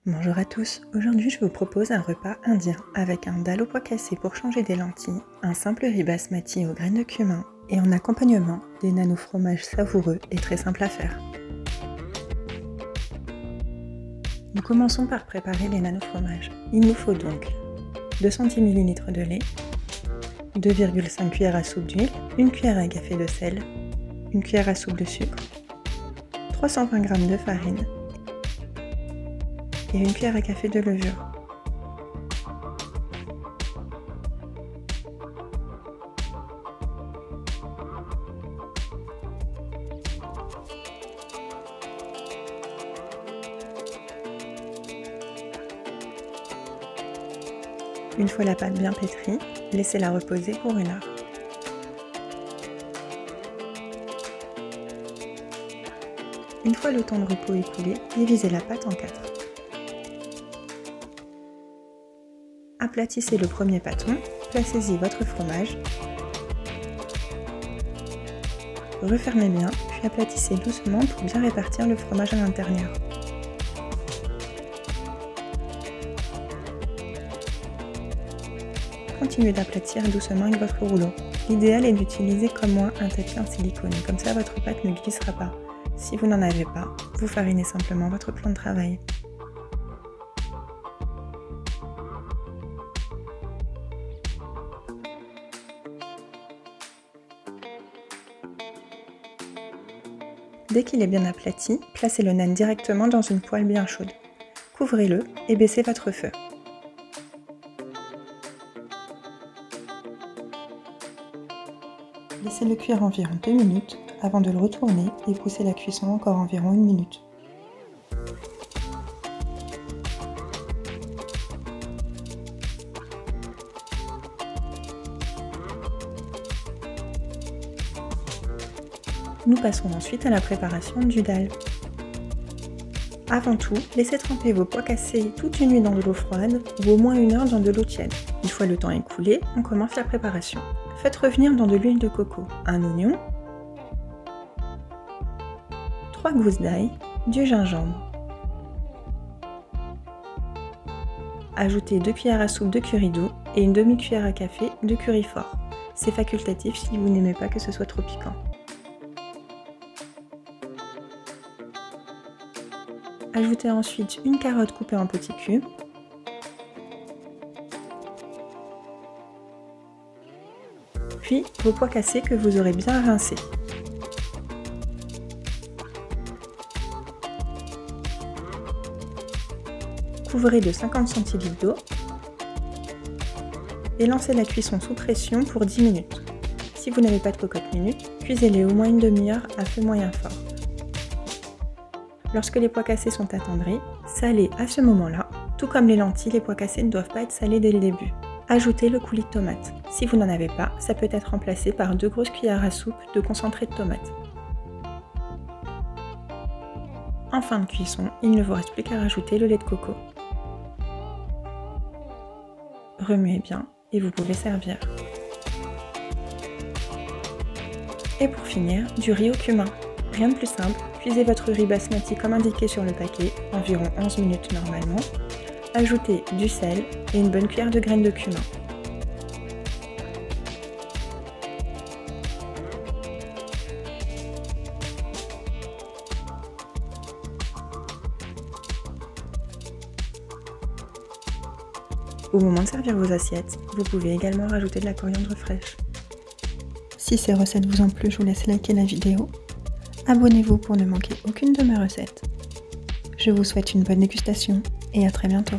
Bonjour à tous, aujourd'hui je vous propose un repas indien avec un dal au pois cassé pour changer des lentilles, un simple riz basmati aux graines de cumin et en accompagnement des nano-fromages savoureux et très simples à faire. Nous commençons par préparer les nano-fromages. Il nous faut donc 200 ml de lait, 2,5 cuillères à soupe d'huile, 1 cuillère à café de sel, 1 cuillère à soupe de sucre, 320 g de farine, et 1 cuillère à café de levure. Une fois la pâte bien pétrie, laissez-la reposer pour 1 heure. Une fois le temps de repos écoulé, divisez la pâte en 4. Aplatissez le premier pâton, placez-y votre fromage, refermez bien, puis aplatissez doucement pour bien répartir le fromage à l'intérieur. Continuez d'aplatir doucement avec votre rouleau. L'idéal est d'utiliser comme moi un tapis en silicone, comme ça votre pâte ne glissera pas. Si vous n'en avez pas, vous farinez simplement votre plan de travail. Dès qu'il est bien aplati, placez le nan directement dans une poêle bien chaude. Couvrez-le et baissez votre feu. Laissez-le cuire environ 2 minutes avant de le retourner et poussez la cuisson encore environ 1 minute. Nous passons ensuite à la préparation du dal. Avant tout, laissez tremper vos pois cassés toute une nuit dans de l'eau froide ou au moins 1 heure dans de l'eau tiède. Une fois le temps écoulé, on commence la préparation. Faites revenir dans de l'huile de coco un oignon, 3 gousses d'ail, du gingembre. Ajoutez 2 cuillères à soupe de curry doux et une demi-cuillère à café de curry fort. C'est facultatif si vous n'aimez pas que ce soit trop piquant. Ajoutez ensuite une carotte coupée en petits cubes, puis vos pois cassés que vous aurez bien rincés. Couvrez de 50 cl d'eau et lancez la cuisson sous pression pour 10 minutes. Si vous n'avez pas de cocotte minute, cuisez-les au moins une demi-heure à feu moyen fort. Lorsque les pois cassés sont attendris, salez à ce moment-là. Tout comme les lentilles, les pois cassés ne doivent pas être salés dès le début. Ajoutez le coulis de tomate. Si vous n'en avez pas, ça peut être remplacé par 2 grosses cuillères à soupe de concentré de tomate. En fin de cuisson, il ne vous reste plus qu'à rajouter le lait de coco. Remuez bien et vous pouvez servir. Et pour finir, du riz au cumin. Rien de plus simple, cuisez votre riz basmati comme indiqué sur le paquet, environ 11 minutes normalement. Ajoutez du sel et une bonne cuillère de graines de cumin. Au moment de servir vos assiettes, vous pouvez également rajouter de la coriandre fraîche. Si ces recettes vous ont plu, je vous laisse liker la vidéo. Abonnez-vous pour ne manquer aucune de mes recettes. Je vous souhaite une bonne dégustation et à très bientôt.